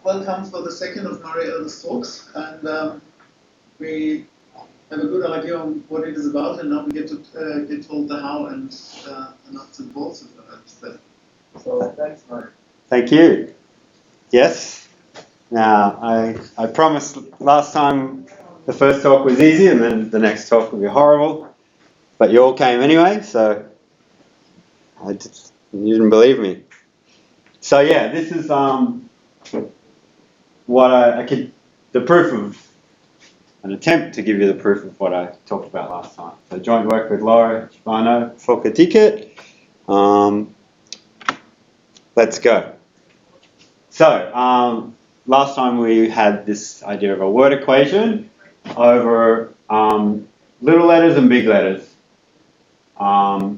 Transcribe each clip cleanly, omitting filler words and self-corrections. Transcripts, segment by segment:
welcome for the second of Murray Elders talks, and we have a good idea on what it is about, and now we get to get told the how and the nuts and bolts of that. So thanks, Murray. Thank you. Yes. Now, I promised last time the first talk was easy, and then the next talk would be horrible, but you all came anyway, so you didn't believe me. So yeah, this is what the proof of, an attempt to give you the proof of what I talked about last time. So joint work with Laura Chivano for Ticket. Let's go. So last time we had this idea of a word equation over little letters and big letters. A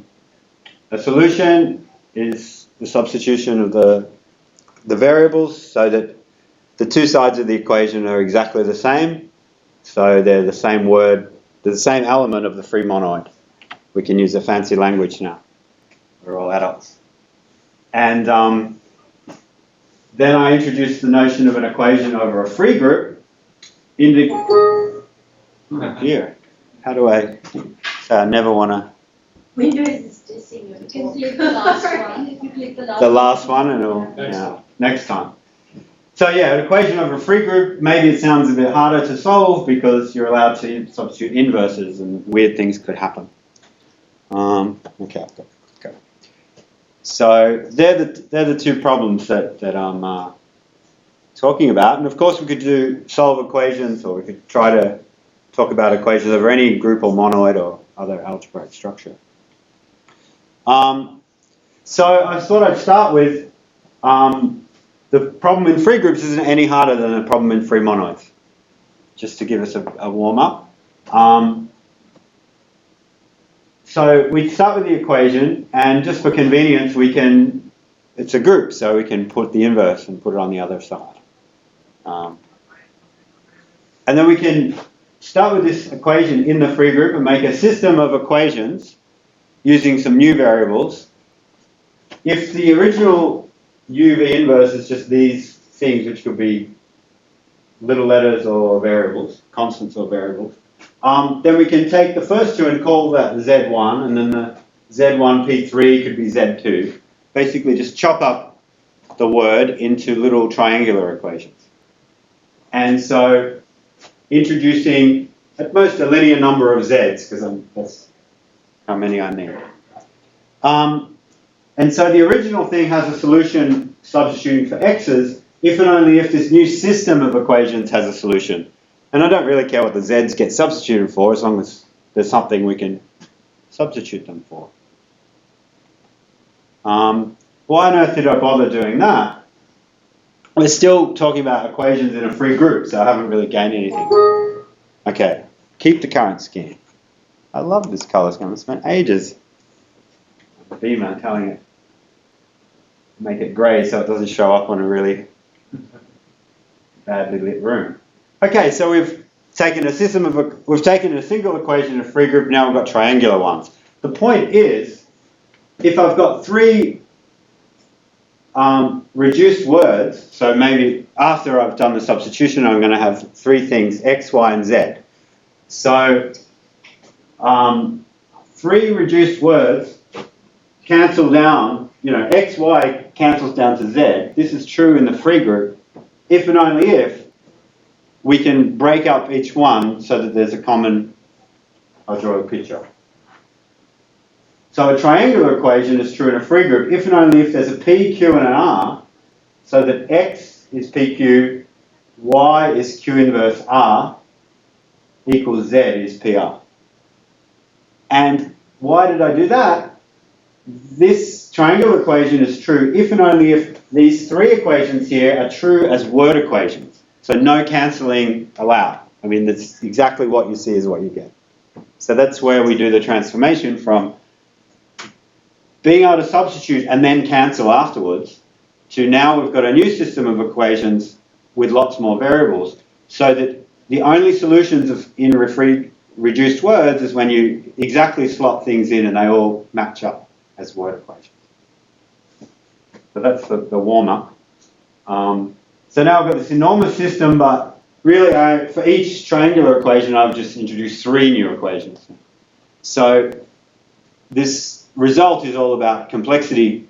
solution is the substitution of the variables so that the two sides of the equation are exactly the same. So they're the same word, they're the same element of the free monoid. We can use a fancy language now. We're all adults. And then I introduced the notion of an equation over a free group. Oh dear. How do I say I never want to... Windows is dissing you. You can click the last one. If you click the last one and it'll... next time. So yeah, an equation over a free group, maybe it sounds a bit harder to solve because you're allowed to substitute inverses and weird things could happen. Okay, I've got it. Okay. So they're the two problems that I'm talking about. And of course we could solve equations, or we could try to talk about equations over any group or monoid or other algebraic structure. So I thought I'd start with the problem in free groups isn't any harder than a problem in free monoids, just to give us a warm-up. So we start with the equation, and just for convenience, it's a group, so we can put the inverse and put it on the other side. And then we can start with this equation in the free group and make a system of equations using some new variables. If the original UV inverse is just these things, which could be little letters or variables, constants or variables, then we can take the first two and call that Z1, and then the Z1P3 could be Z2. Basically just chop up the word into little triangular equations. And so introducing at most a linear number of Z's, because that's how many I need. And so the original thing has a solution substituting for x's if and only if this new system of equations has a solution. And I don't really care what the z's get substituted for as long as there's something we can substitute them for. Why on earth did I bother doing that? We're still talking about equations in a free group, so I haven't really gained anything. Okay, keep the current scheme. I love this colour scheme. I spent ages on the beamer telling it make it grey so it doesn't show up on a really badly lit room. Okay, so we've taken a single equation in a free group, now we've got triangular ones. The point is, if I've got three reduced words, so maybe after I've done the substitution I'm going to have three things, x, y and z. So three reduced words cancel down, x, y cancels down to z. This is true in the free group if and only if we can break up each one so that there's a common, I'll draw a picture. So a triangular equation is true in a free group if and only if there's a p, q and an r, so that x is pq, y is q inverse r, equals z is pr. And why did I do that? This triangular equation is true if and only if these three equations here are true as word equations. So no cancelling allowed. I mean, that's exactly what you see is what you get. So that's where we do the transformation from being able to substitute and then cancel afterwards to now we've got a new system of equations with lots more variables, so that the only solutions in reduced words is when you exactly slot things in and they all match up as word equations. So that's the warm-up. So now I've got this enormous system, but really for each triangular equation, I've just introduced 3 new equations. So this result is all about complexity,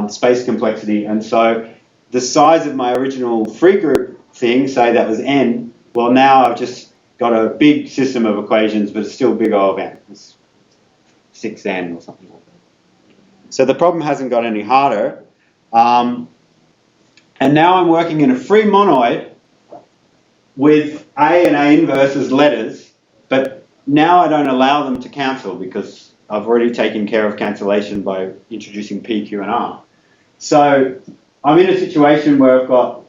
space complexity, and so the size of my original free group thing, say that was n, well now I've just got a big system of equations, but it's still big O of n. It's 6n or something like that. So the problem hasn't got any harder. And now I'm working in a free monoid with A and A inverse as letters, but now I don't allow them to cancel because I've already taken care of cancellation by introducing P, Q, and R. So I'm in a situation where I've got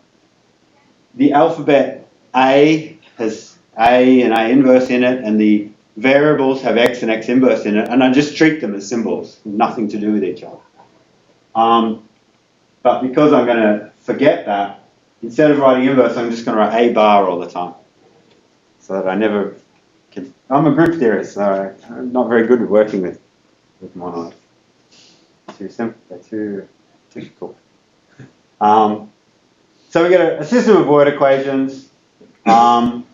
the alphabet A has A and A inverse in it, and the variables have X and X inverse in it, and I just treat them as symbols, nothing to do with each other. But because I'm going to forget that, instead of writing inverse, I'm just going to write A bar all the time. So that I never can. I'm a group theorist, so I'm not very good at working with monoids. Too simple, they're too difficult. So we get a system of word equations. And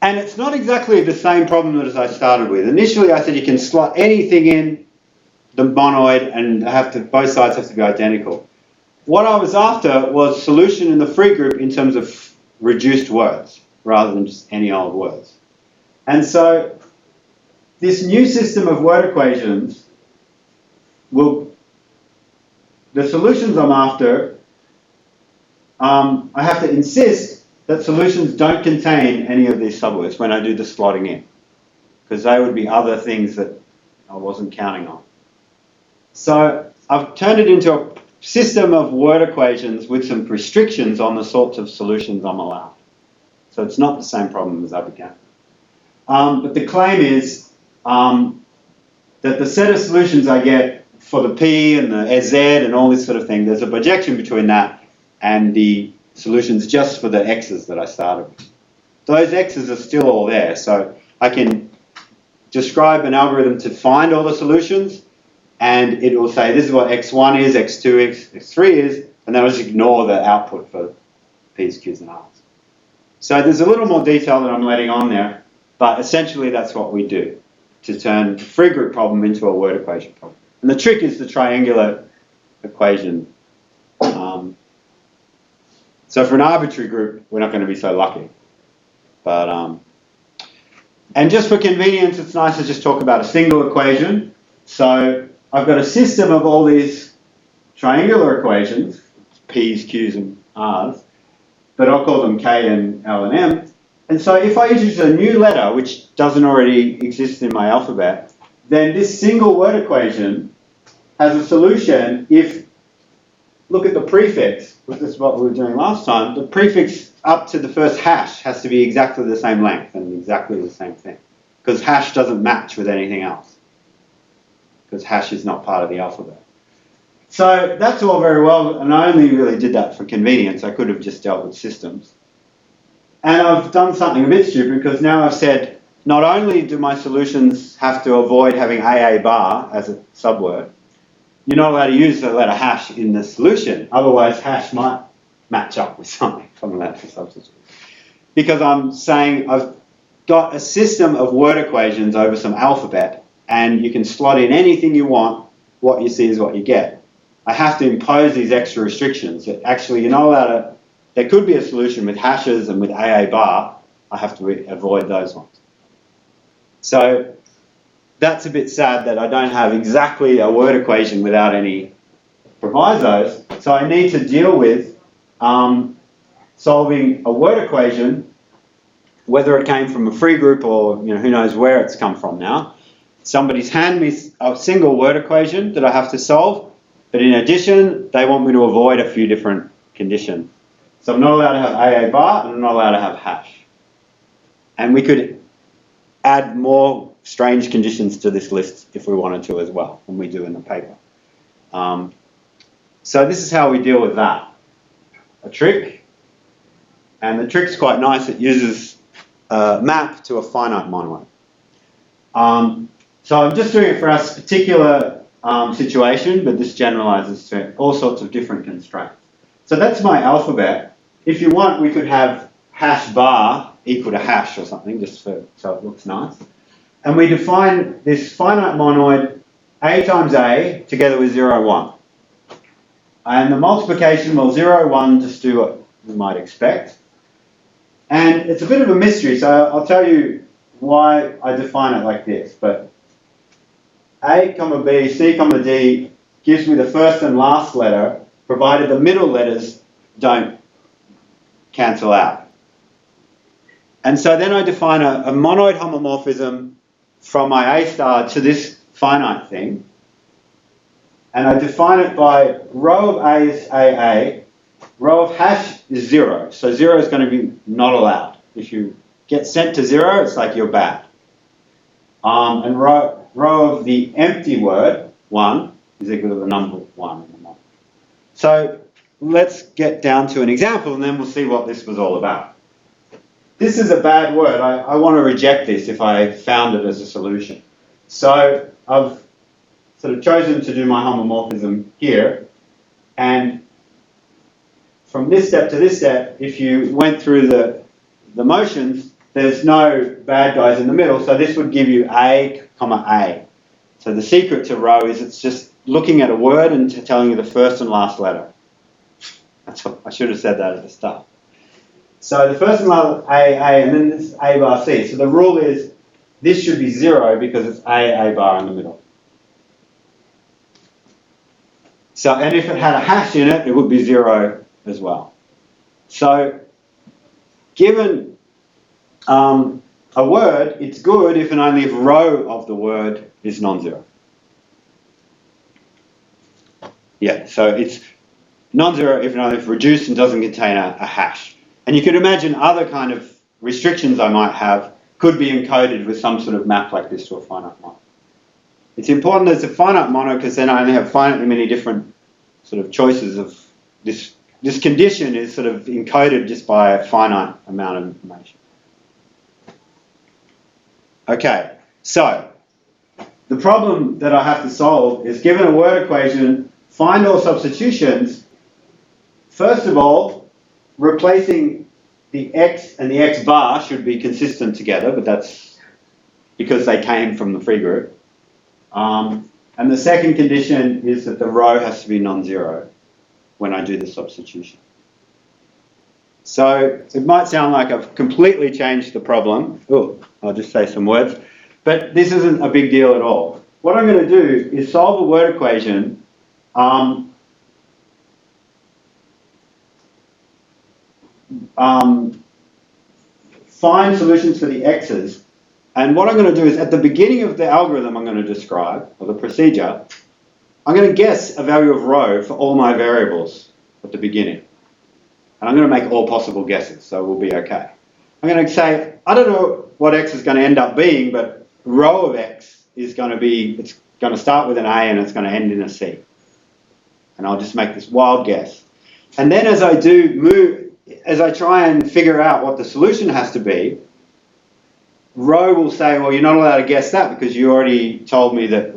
it's not exactly the same problem as I started with. Initially, I said you can slot anything in the monoid and both sides have to be identical. What I was after was solution in the free group in terms of reduced words rather than just any old words. And so this new system of word equations the solutions I'm after, I have to insist that solutions don't contain any of these subwords when I do the slotting in, because they would be other things that I wasn't counting on. So I've turned it into a system of word equations with some restrictions on the sorts of solutions I'm allowed. So it's not the same problem as I began. But the claim is that the set of solutions I get for the P and the Z and all this sort of thing, there's a projection between that and the solutions just for the X's that I started with. Those X's are still all there, so I can describe an algorithm to find all the solutions, and it will say this is what X1 is, X2 is, X3 is, and then I'll just ignore the output for P's, Q's, and R's. So there's a little more detail that I'm letting on there, but essentially that's what we do to turn a free group problem into a word equation problem. And the trick is the triangular equation. So for an arbitrary group, we're not going to be so lucky. But and just for convenience, it's nice to just talk about a single equation. So I've got a system of all these triangular equations, P's, Q's, and R's, but I'll call them K and L and M. And so if I introduce a new letter, which doesn't already exist in my alphabet, then this single word equation has a solution if, look at the prefix, this is what we were doing last time, the prefix up to the first hash has to be exactly the same length and exactly the same thing, because hash doesn't match with anything else, because hash is not part of the alphabet. So that's all very well, and I only really did that for convenience. I could have just dealt with systems. And I've done something a bit stupid, because now I've said, not only do my solutions have to avoid having AA bar as a subword, you're not allowed to use the letter hash in the solution. Otherwise, hash might match up with something from the letter substitute. Because I'm saying I've got a system of word equations over some alphabet, and you can slot in anything you want. What you see is what you get. I have to impose these extra restrictions. That actually, you're not allowed to. There could be a solution with hashes and with AA bar. I have to avoid those ones. So that's a bit sad that I don't have exactly a word equation without any provisos. So I need to deal with solving a word equation, whether it came from a free group or who knows where it's come from now. Somebody's handed me a single word equation that I have to solve, but in addition, they want me to avoid a few different conditions. So I'm not allowed to have AA bar, and I'm not allowed to have hash. And we could add more strange conditions to this list if we wanted to as well, and we do in the paper. So this is how we deal with that. A trick, and the trick's quite nice. It uses a map to a finite monoid. So I'm just doing it for our particular situation, but this generalizes to all sorts of different constraints. So that's my alphabet. If you want, we could have hash bar equal to hash or something, just so it looks nice. And we define this finite monoid a times a together with 0, 1. And the multiplication, well, 0, 1, just do what you might expect. And it's a bit of a mystery, so I'll tell you why I define it like this. But A, comma B, C, comma D gives me the first and last letter, provided the middle letters don't cancel out. And so then I define a monoid homomorphism from my A star to this finite thing. And I define it by row of A is AA, row of hash is 0. So 0 is going to be not allowed. If you get sent to 0, it's like you're bad. And row of the empty word, 1, is equal to the number 1 in the model. So let's get down to an example and then we'll see what this was all about. This is a bad word. I want to reject this if I found it as a solution. So I've sort of chosen to do my homomorphism here. And from this step to this step, if you went through the motions, there's no bad guys in the middle. So this would give you A, comma A. So the secret to row is it's just looking at a word and telling you the first and last letter. That's what, I should have said that at the start. So the first and last A, and then this A bar C. So the rule is this should be 0 because it's A bar in the middle. So, and if it had a hash in it, it would be 0 as well. So given a word, it's good if and only if row of the word is non-zero. Yeah, so it's non-zero if and only if reduced and doesn't contain a hash. And you could imagine other kind of restrictions I might have could be encoded with some sort of map like this to a finite mono. It's important that it's a finite mono because then I only have finitely many different sort of choices of this. This condition is sort of encoded just by a finite amount of information. Okay, so the problem that I have to solve is given a word equation, find all substitutions. First of all, replacing the x and the x bar should be consistent together, but that's because they came from the free group. And the second condition is that the row has to be non-zero when I do the substitution. So it might sound like I've completely changed the problem. Oh, I'll just say some words. But this isn't a big deal at all. What I'm going to do is solve a word equation find solutions for the x's. And what I'm going to do is at the beginning of the algorithm I'm going to describe, or the procedure, I'm going to guess a value of rho for all my variables at the beginning. And I'm going to make all possible guesses, so we'll be okay. I'm going to say, I don't know what x is going to end up being, but rho of x is going to be, it's going to start with an A and it's going to end in a C. And I'll just make this wild guess. And then as I try and figure out what the solution has to be, rho will say, well, you're not allowed to guess that because you already told me that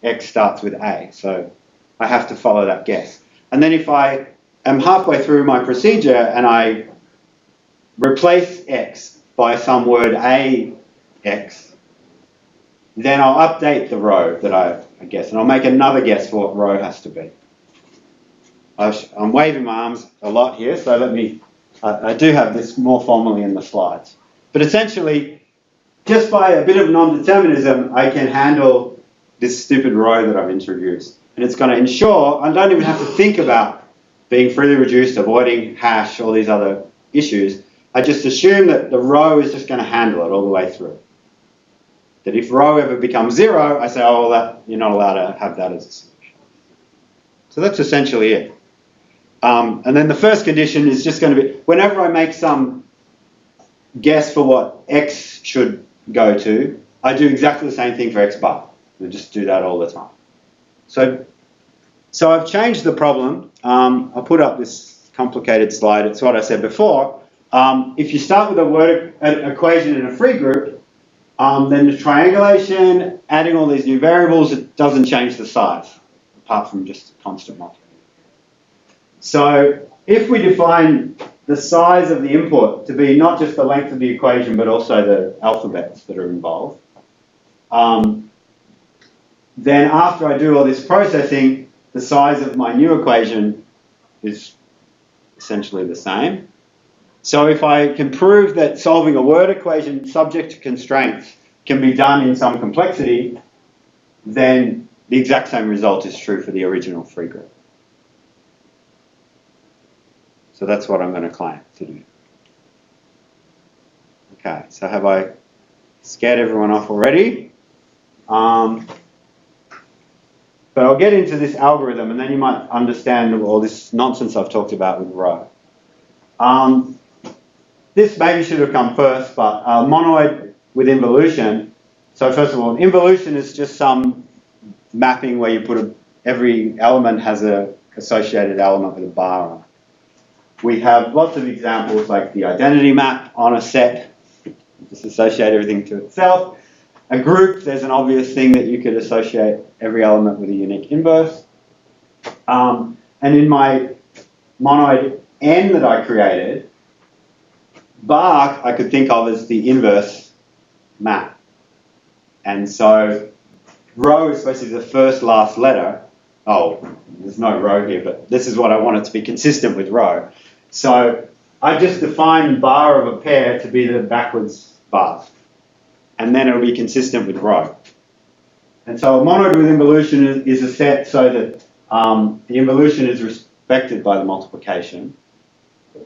x starts with A, so I have to follow that guess. And then if I am halfway through my procedure and I replace x by some word AX, then I'll update the row that I guess, and I'll make another guess for what row has to be. I'm waving my arms a lot here, so let me, I do have this more formally in the slides. But essentially, just by a bit of non-determinism, I can handle this stupid row that I've introduced. And it's going to ensure I don't even have to think about being freely reduced, avoiding hash, all these other issues. I just assume that the row is just going to handle it all the way through. That if row ever becomes 0, I say, oh, well, you're not allowed to have that as a solution. So that's essentially it. And then the first condition is just going to be, whenever I make some guess for what x should go to, I do exactly the same thing for x bar. I just do that all the time. So I've changed the problem. I'll put up this complicated slide. It's what I said before. If you start with a word equation in a free group, Then the triangulation, adding all these new variables, it doesn't change the size, apart from just constant multiplication. So if we define the size of the input to be not just the length of the equation, but also the alphabets that are involved, then after I do all this processing, the size of my new equation is essentially the same. So if I can prove that solving a word equation subject to constraints can be done in some complexity, then the exact same result is true for the original free group. So that's what I'm going to claim to do. Okay, so have I scared everyone off already? But I'll get into this algorithm and then you might understand all this nonsense I've talked about with row. This maybe should have come first, but monoid with involution. So first of all, involution is just some mapping where you put every element has an associated element with a bar on it. We have lots of examples like the identity map on a set, just associate everything to itself. A group, there's an obvious thing that you could associate every element with a unique inverse. And in my monoid N that I created, bar I could think of as the inverse map. And so row is supposed to be the first last letter. Oh, there's no row here, but this is what I want it to be consistent with row. So I just define bar of a pair to be the backwards bars. And then it'll be consistent with row. And so a monoid with involution is a set so that the involution is respected by the multiplication.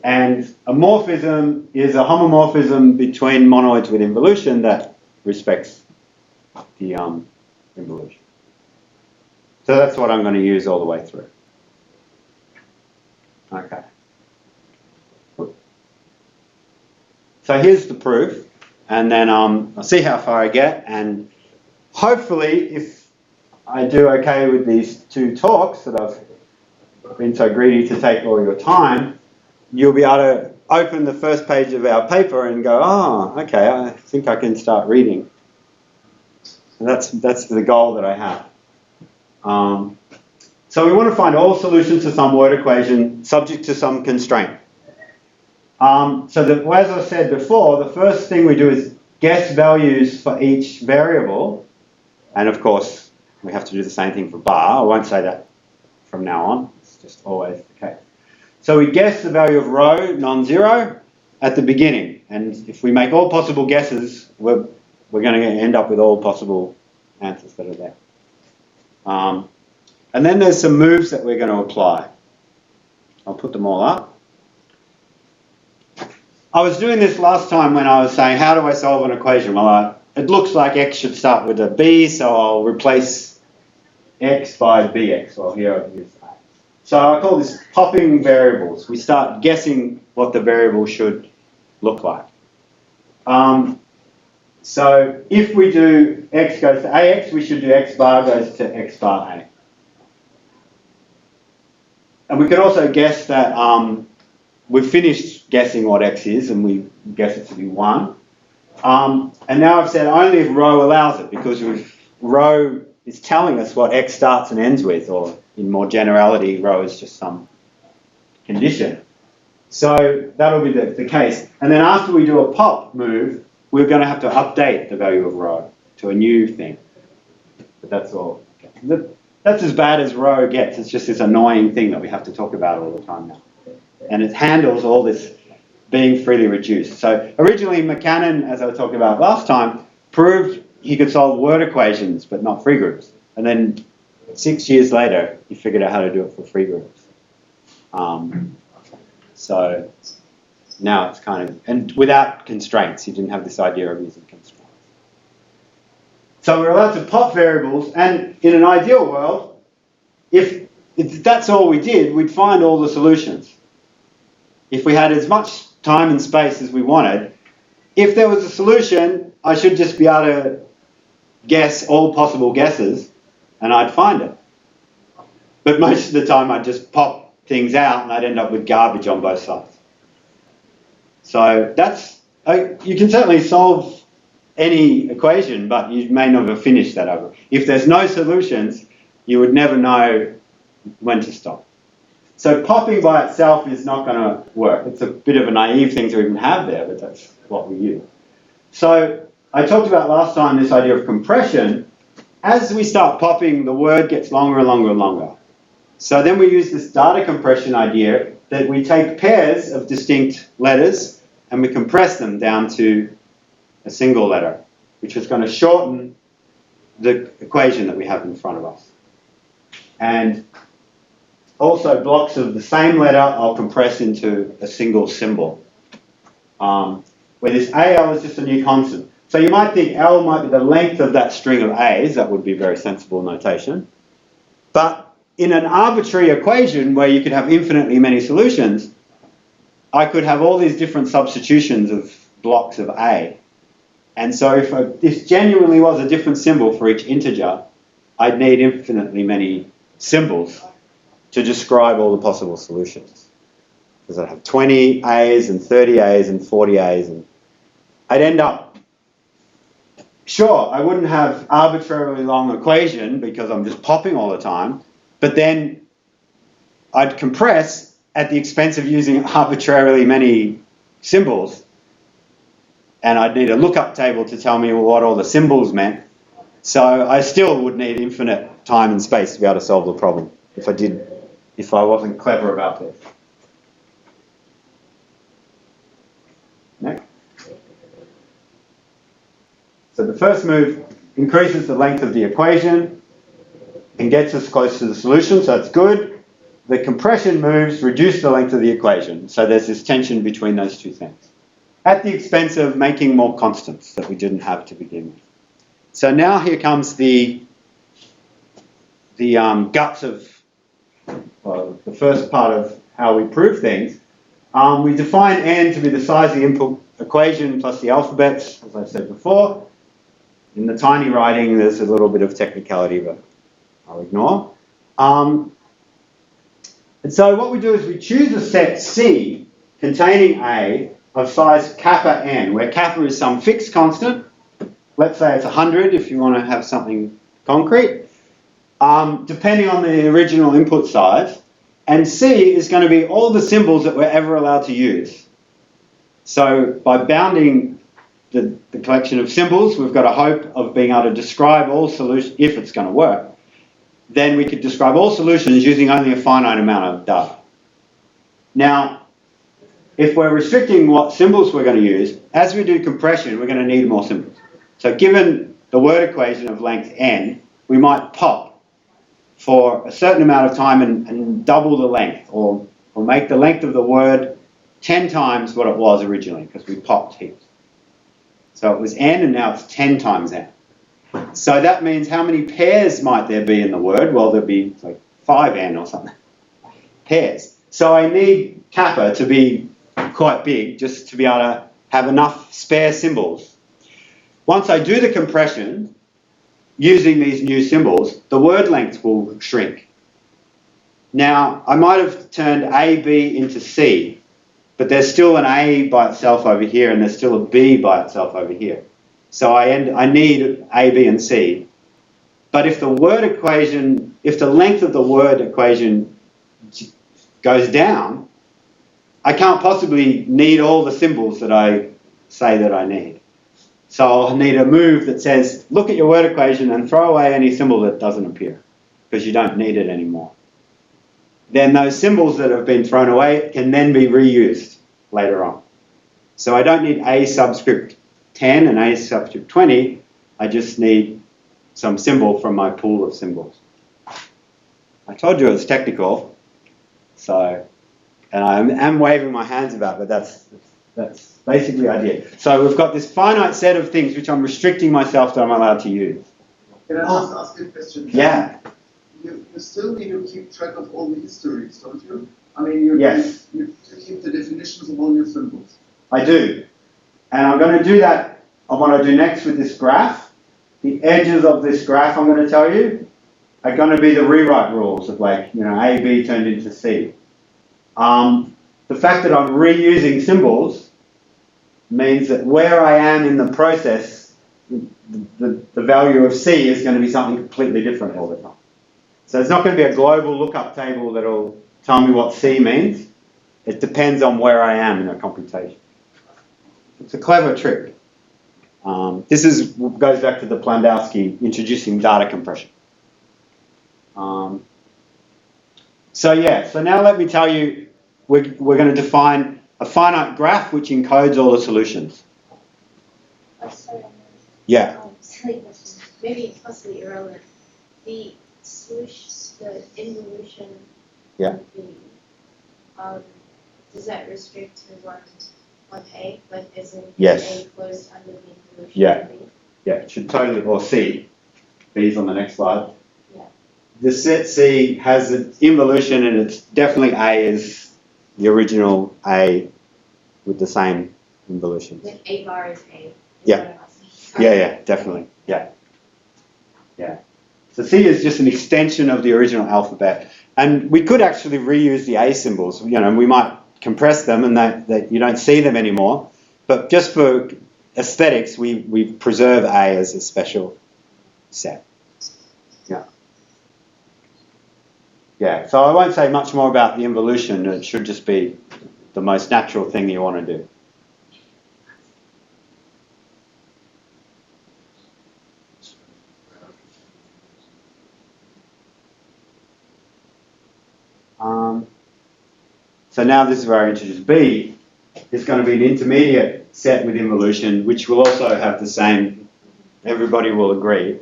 And a morphism is a homomorphism between monoids with involution that respects the involution. So that's what I'm going to use all the way through. Okay. So here's the proof. And then I'll see how far I get, and hopefully if I do okay with these two talks that I've been so greedy to take all your time, you'll be able to open the first page of our paper and go, oh, okay, I think I can start reading. And that's the goal that I have. So we want to find all solutions to some word equation subject to some constraint. So that, as I said before, the first thing we do is guess values for each variable. And of course, we have to do the same thing for bar. I won't say that from now on. It's just always the case. So we guess the value of row, non-zero, at the beginning. And if we make all possible guesses, we're going to end up with all possible answers that are there. And then there's some moves that we're going to apply. I'll put them all up. I was doing this last time when I was saying, how do I solve an equation? Well, it looks like x should start with a b, so I'll replace x by bx. Well, here I've used that. So I call this popping variables. We start guessing what the variable should look like. So if we do x goes to ax, we should do x bar goes to x bar a. And we could also guess that we've finished guessing what x is, and we guess it to be 1. And now I've said only if row allows it, because row is telling us what x starts and ends with, or in more generality, row is just some condition. So that'll be the case. And then after we do a pop move, we're going to have to update the value of row to a new thing. But that's all. That's as bad as row gets. It's just this annoying thing that we have to talk about all the time now. And it handles all this being freely reduced. So originally McCannon, as I was talking about last time, proved he could solve word equations, but not free groups. And then 6 years later, he figured out how to do it for free groups. So now it's kind of, and without constraints, he didn't have this idea of using constraints. So we're allowed to pop variables, and in an ideal world, if that's all we did, we'd find all the solutions. If we had as much time and space as we wanted, if there was a solution, I should just be able to guess all possible guesses, and I'd find it. But most of the time, I'd just pop things out, and I'd end up with garbage on both sides. So that's, you can certainly solve any equation, but you may never finish that over. If there's no solutions, you would never know when to stop. So popping by itself is not going to work. It's a bit of a naive thing to even have there, but that's what we use. So I talked about last time this idea of compression. As we start popping, the word gets longer and longer and longer. So then we use this data compression idea that we take pairs of distinct letters and we compress them down to a single letter, which is going to shorten the equation that we have in front of us. And also blocks of the same letter I'll compress into a single symbol, where this AL is just a new constant. So you might think L might be the length of that string of A's. That would be very sensible notation. But in an arbitrary equation where you could have infinitely many solutions, I could have all these different substitutions of blocks of A. And so if this genuinely was a different symbol for each integer, I'd need infinitely many symbols to describe all the possible solutions. Because I'd have 20 A's and 30 A's and 40 A's. And I'd end up, sure, I wouldn't have arbitrarily long equation because I'm just popping all the time, but then I'd compress at the expense of using arbitrarily many symbols. And I'd need a lookup table to tell me what all the symbols meant. So I still would need infinite time and space to be able to solve the problem if I wasn't clever about this. Next. So the first move increases the length of the equation and gets us close to the solution, so that's good. The compression moves reduce the length of the equation, so there's this tension between those two things, at the expense of making more constants that we didn't have to begin with. So now here comes the guts of the first part of how we prove things. We define n to be the size of the input equation plus the alphabets, as I said before. In the tiny writing, there's a little bit of technicality, but I'll ignore. And so what we do is we choose a set C containing A of size kappa n, where kappa is some fixed constant. Let's say it's 100 if you want to have something concrete, depending on the original input size. And C is going to be all the symbols that we're ever allowed to use. So by bounding the collection of symbols, we've got a hope of being able to describe all solutions, if it's going to work. Then we could describe all solutions using only a finite amount of data. Now, if we're restricting what symbols we're going to use, as we do compression, we're going to need more symbols. So given the word equation of length n, we might pop for a certain amount of time and double the length, or make the length of the word 10 times what it was originally, because we popped heaps. So it was n, and now it's 10 times n. So that means how many pairs might there be in the word? Well, there'd be like 5n or something. Pairs. So I need kappa to be quite big just to be able to have enough spare symbols. Once I do the compression, using these new symbols, the word length will shrink. Now, I might have turned A, B into C, but there's still an A by itself over here, and there's still a B by itself over here. So I need A, B, and C. But if the length of the word equation goes down, I can't possibly need all the symbols that I say that I need. So I'll need a move that says, look at your word equation and throw away any symbol that doesn't appear, because you don't need it anymore. Then those symbols that have been thrown away can then be reused later on. So I don't need A subscript 10 and A subscript 20. I just need some symbol from my pool of symbols. I told you it was technical, and I am waving my hands about it, but that's basically the idea. So we've got this finite set of things which I'm restricting myself that I'm allowed to use. Can I just ask you a question? Yeah. You still need to keep track of all the histories, don't you? I mean, Yes. you keep the definitions of all your symbols. I do. And I'm going to do that on what I do next with this graph. The edges of this graph, I'm going to tell you, are going to be the rewrite rules of A, B turned into C. The fact that I'm reusing symbols means that where I am in the process the value of C is going to be something completely different all the time. So it's not going to be a global lookup table that'll tell me what C means. It depends on where I am in a computation. It's a clever trick. This goes back to the Plandowski introducing data compression. So now let me tell you, we're going to define a finite graph which encodes all the solutions. Oh, sorry. Yeah. Silly question. Maybe possibly irrelevant. The solution, the involution. Yeah. Does that restrict to one A? But isn't Yes. A closed under the involution? Yeah. B? Yeah, it should totally, or C. B's on the next slide. Yeah. The set C has an involution, and it's definitely A is the original A with the same involution. With A bar is A. Is Yeah. what I'm asking. Yeah, definitely. Yeah. So C is just an extension of the original alphabet. And we could actually reuse the A symbols. We might compress them and that you don't see them anymore. But just for aesthetics, we preserve A as a special set. Yeah, so I won't say much more about the involution. It should just be the most natural thing you want to do. So now this is where I introduce B. It's going to be an intermediate set with involution, which will also have the same, everybody will agree.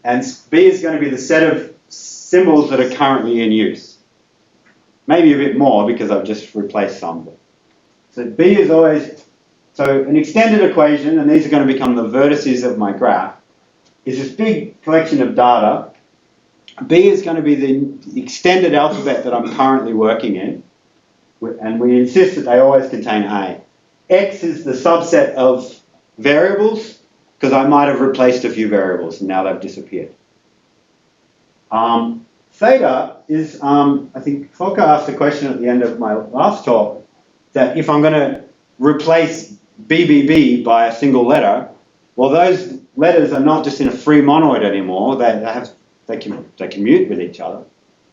And B is going to be the set of symbols that are currently in use. Maybe a bit more because I've just replaced some. So B is always, so an extended equation, and these are going to become the vertices of my graph, is this big collection of data. B is going to be the extended alphabet that I'm currently working in. And we insist that they always contain A. X is the subset of variables, because I might have replaced a few variables and now they've disappeared. Theta is, I think Folke asked a question at the end of my last talk, that if I'm going to replace BBB by a single letter, well, those letters are not just in a free monoid anymore. They commute with each other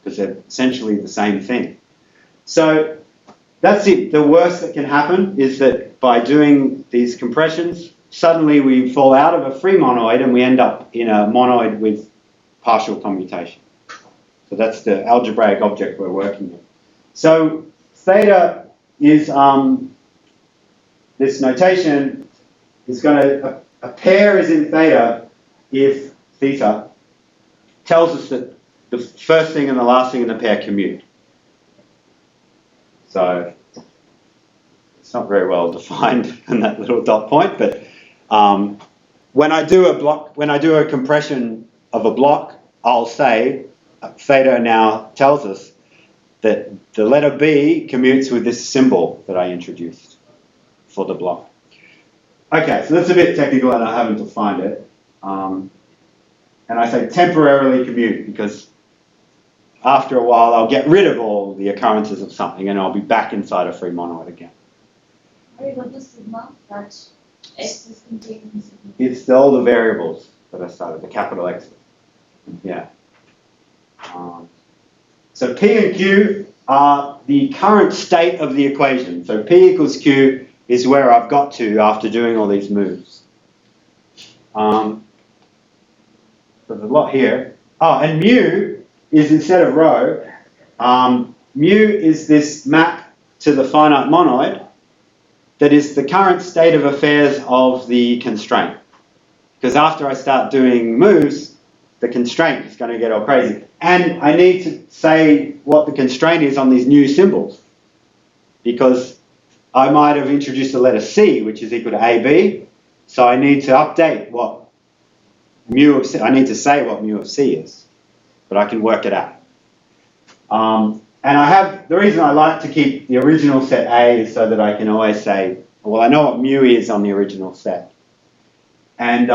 because they're essentially the same thing. So that's it. The worst that can happen is that by doing these compressions, suddenly we fall out of a free monoid and we end up in a monoid with partial commutation. So that's the algebraic object we're working with. So theta is, this notation is going to, a pair is in theta if theta tells us that the first thing and the last thing in the pair commute. So it's not very well defined in that little dot point, but when I do a compression of a block, I'll say theta now tells us that the letter B commutes with this symbol that I introduced for the block. Okay, so that's a bit technical and I haven't defined it. And I say temporarily commute because after a while I'll get rid of all the occurrences of something and I'll be back inside a free monoid again. What is sigma that X is containing sigma? It's all the variables that I started, the capital X. Yeah. So P and Q are the current state of the equation. So P equals Q is where I've got to after doing all these moves. So there's a lot here. Oh, and mu is instead of rho, mu is this map to the finite monoid that is the current state of affairs of the constraint. Because after I start doing moves, the constraint is going to get all crazy. And I need to say what the constraint is on these new symbols. Because I might have introduced the letter C, which is equal to AB. So I need to update what mu of C, I need to say what mu of C is. But I can work it out. And I have, the reason I like to keep the original set A is so that I can always say, well, I know what mu is on the original set. And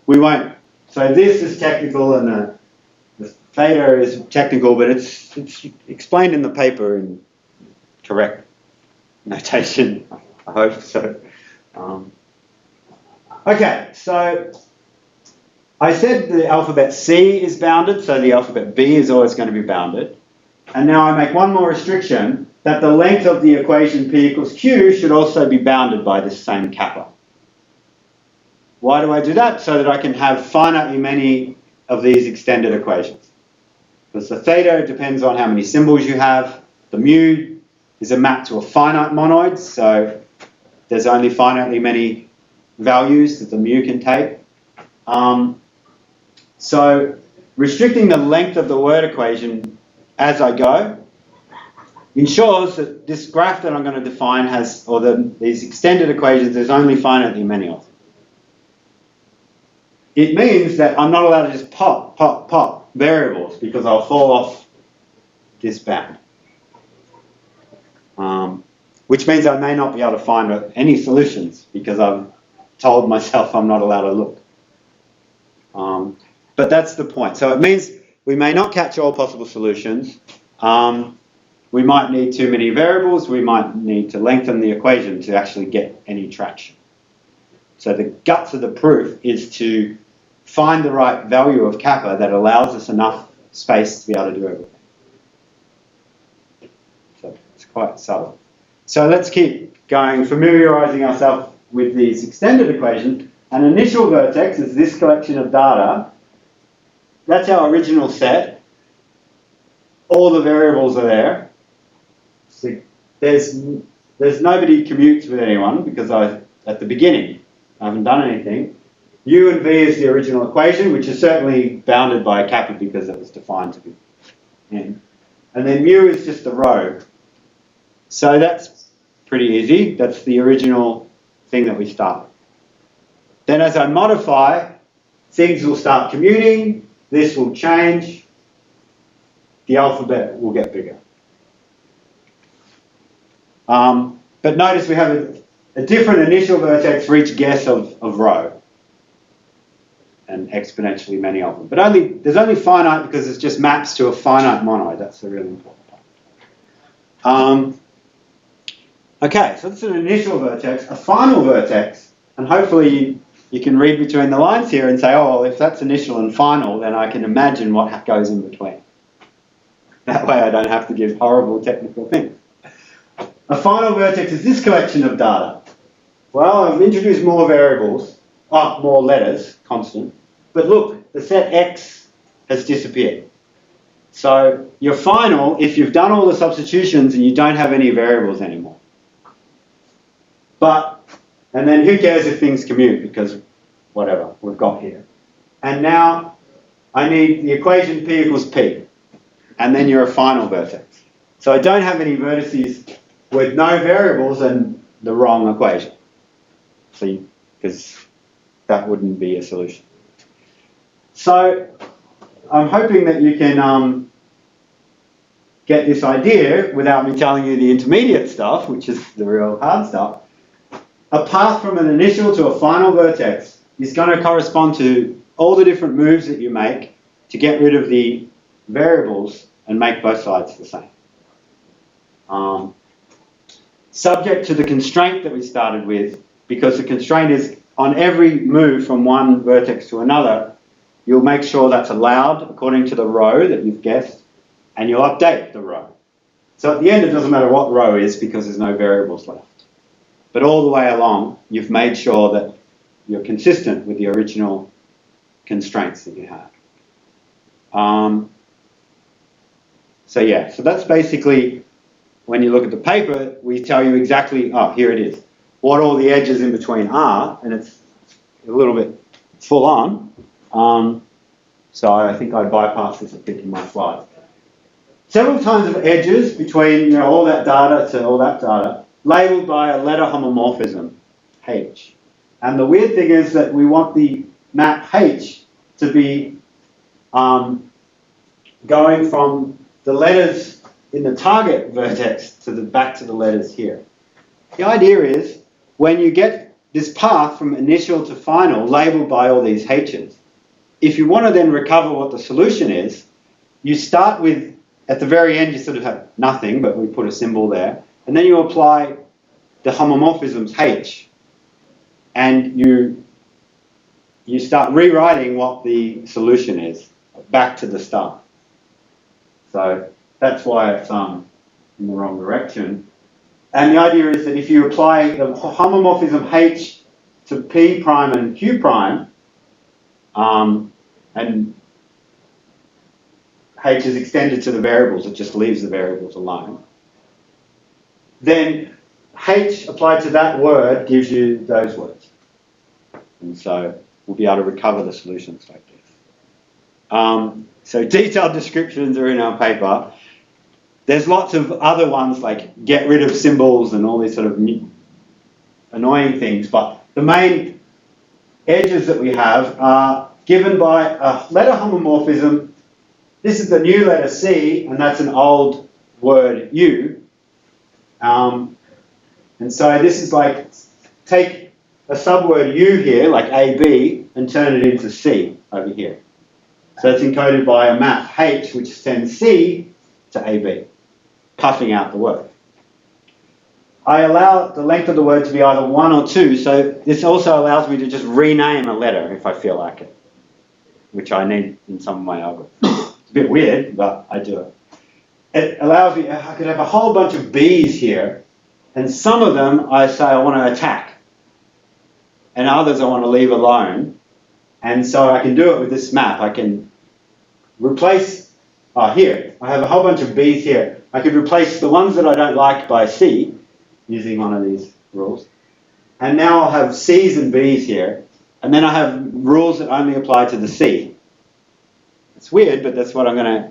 we won't. So this is technical and the theta is technical, but it's explained in the paper in correct notation, I hope so. Okay, so I said the alphabet C is bounded, so the alphabet B is always going to be bounded. And now I make one more restriction, that the length of the equation P equals Q should also be bounded by this same kappa. Why do I do that? So that I can have finitely many of these extended equations. Because the theta depends on how many symbols you have. The mu is a map to a finite monoid, so there's only finitely many values that the mu can take. So restricting the length of the word equation as I go ensures that this graph that I'm going to define has, or these extended equations, there's only finitely many of them. It means that I'm not allowed to just pop variables because I'll fall off this bound. Which means I may not be able to find any solutions because I've told myself I'm not allowed to look. But that's the point. So it means we may not catch all possible solutions. We might need too many variables. We might need to lengthen the equation to actually get any traction. So the guts of the proof is to find the right value of kappa that allows us enough space to be able to do everything. So it's quite subtle. So let's keep going, familiarising ourselves with these extended equations. An initial vertex is this collection of data. That's our original set. All the variables are there. So there's nobody commutes with anyone because at the beginning I haven't done anything. U and V is the original equation, which is certainly bounded by a kappa because it was defined to be n. And then mu is just a row. So that's pretty easy. That's the original thing that we start with. Then as I modify, things will start commuting. This will change. The alphabet will get bigger. But notice we have a different initial vertex for each guess of row. And exponentially many of them. But there's only finite because it just maps to a finite monoid. That's the really important part. Okay, so that's an initial vertex. A final vertex, and hopefully you can read between the lines here and say, oh, well, if that's initial and final, then I can imagine what goes in between. That way I don't have to give horrible technical things. A final vertex is this collection of data. Well, I've introduced more variables, more letters, constant. But look, the set X has disappeared. So your final, if you've done all the substitutions and you don't have any variables anymore. And then who cares if things commute because whatever we've got here. And now I need the equation P equals P. And then you're a final vertex. So I don't have any vertices with no variables and the wrong equation. So because that wouldn't be a solution. So I'm hoping that you can get this idea without me telling you the intermediate stuff, which is the real hard stuff. A path from an initial to a final vertex is going to correspond to all the different moves that you make to get rid of the variables and make both sides the same. Subject to the constraint that we started with, because the constraint is on every move from one vertex to another, you'll make sure that's allowed according to the row that you've guessed, and you'll update the row. So at the end, it doesn't matter what row is because there's no variables left. But all the way along, you've made sure that you're consistent with the original constraints that you have. So that's basically, when you look at the paper, we tell you exactly, here it is, what all the edges in between are, and it's a little bit full on. So I think I bypassed this a bit in my slides. Several kinds of edges between all that data to all that data, labelled by a letter homomorphism, H. And the weird thing is that we want the map H to be going from the letters in the target vertex back to the letters here. The idea is when you get this path from initial to final labelled by all these H's, if you want to then recover what the solution is, you start with, at the very end you sort of have nothing, but we put a symbol there, and then you apply the homomorphisms H, and you you start rewriting what the solution is back to the start. So that's why it's in the wrong direction. And the idea is that if you apply the homomorphism H to P prime and Q prime, and H is extended to the variables, it just leaves the variables alone, then H applied to that word gives you those words. And so we'll be able to recover the solutions like this. So detailed descriptions are in our paper. There's lots of other ones like get rid of symbols and all these sort of annoying things, but the main edges that we have are given by a letter homomorphism. This is the new letter C, and that's an old word U. And so this is like, take a subword U here, like AB, and turn it into C over here. So it's encoded by a map H, which sends C to AB, puffing out the word. I allow the length of the word to be either 1 or 2, so this also allows me to just rename a letter if I feel like it, which I need in some of my algorithms. It's a bit weird, but I do it. It allows me, I could have a whole bunch of B's here, and some of them I say I want to attack, and others I want to leave alone. And so I can do it with this map. I can replace, here, I have a whole bunch of B's here. I could replace the ones that I don't like by C, using one of these rules. And now I'll have C's and B's here, and then I have rules that only apply to the C. It's weird, but that's what I'm going to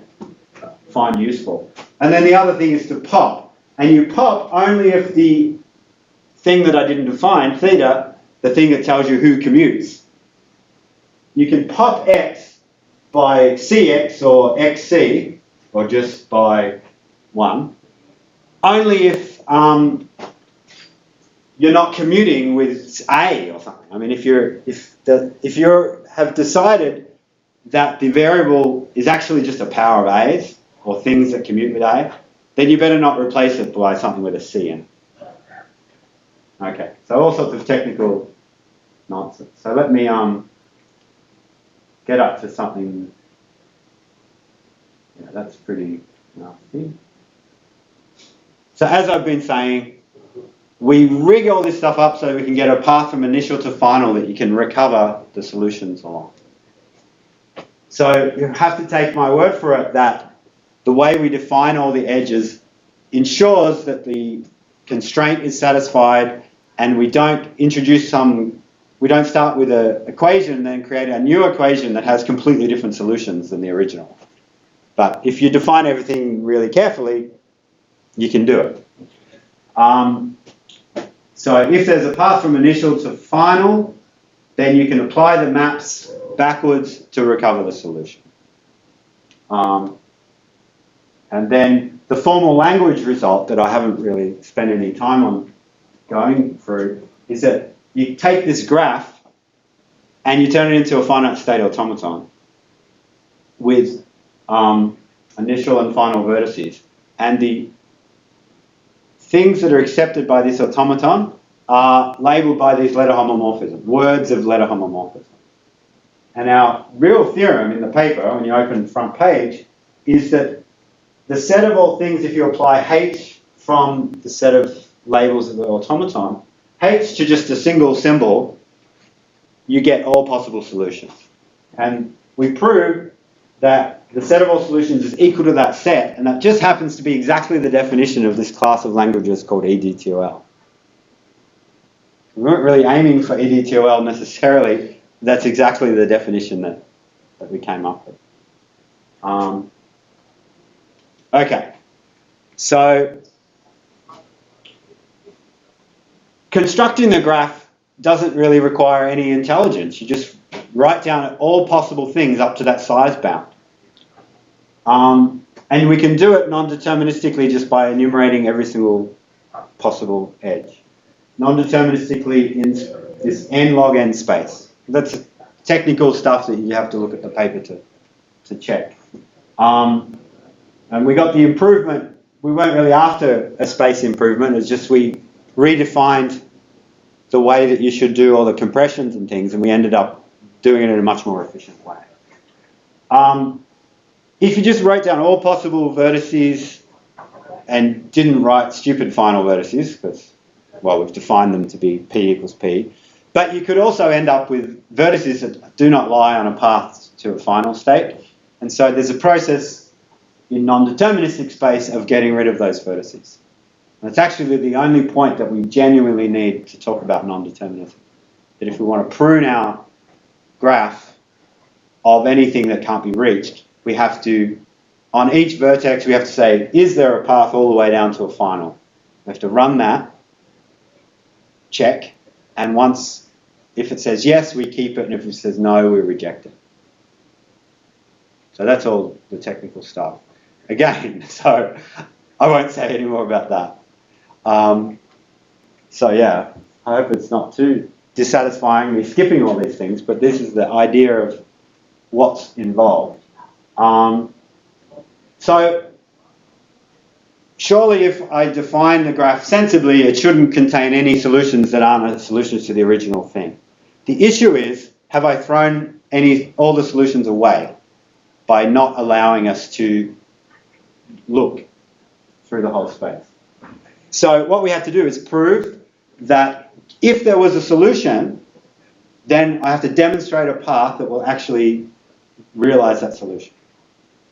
find useful. And then the other thing is to pop. And you pop only if the thing that I didn't define, theta, the thing that tells you who commutes. You can pop x by cx or xc, or just by 1, only if you're not commuting with A or something. I mean, if you have decided that the variable is actually just a power of A's, or things that commute with A, then you better not replace it by something with a C in it. Okay, so all sorts of technical nonsense. So let me get up to something. Yeah, that's pretty nasty. So as I've been saying, we rig all this stuff up so we can get a path from initial to final that you can recover the solutions along. So you have to take my word for it that the way we define all the edges ensures that the constraint is satisfied, and we don't start with an equation and then create a new equation that has completely different solutions than the original. But if you define everything really carefully, you can do it. So if there's a path from initial to final, then you can apply the maps backwards to recover the solution. And then the formal language result that I haven't really spent any time on going through is that you take this graph and you turn it into a finite state automaton with initial and final vertices. And the things that are accepted by this automaton are labeled by these letter homomorphisms, words of letter homomorphism. And our real theorem in the paper, when you open the front page, is that the set of all things, if you apply H from the set of labels of the automaton, H to just a single symbol, you get all possible solutions. And we prove that the set of all solutions is equal to that set, and that just happens to be exactly the definition of this class of languages called EDTOL. We weren't really aiming for EDTOL necessarily. That's exactly the definition that we came up with. Okay, so constructing the graph doesn't really require any intelligence. You just write down all possible things up to that size bound. And we can do it non-deterministically just by enumerating every single possible edge. Non-deterministically in this n log n space. That's technical stuff that you have to look at the paper to check. And we got the improvement. We weren't really after a space improvement. It's just we redefined the way that you should do all the compressions and things, and we ended up doing it in a much more efficient way. If you just wrote down all possible vertices and didn't write stupid final vertices, because, well, we've defined them to be P equals P, but you could also end up with vertices that do not lie on a path to a final state. And so there's a process in non-deterministic space of getting rid of those vertices. And it's actually the only point that we genuinely need to talk about non-determinism. That if we want to prune our graph of anything that can't be reached, we have to, on each vertex, we have to say, is there a path all the way down to a final? We have to run that, check, and once, if it says yes, we keep it, and if it says no, we reject it. So that's all the technical stuff. Again, so I won't say any more about that. So yeah, I hope it's not too dissatisfying me skipping all these things, but this is the idea of what's involved. So surely if I define the graph sensibly, it shouldn't contain any solutions that aren't solutions to the original thing. The issue is, have I thrown all the solutions away by not allowing us to look through the whole space? So what we have to do is prove that if there was a solution, then I have to demonstrate a path that will actually realize that solution.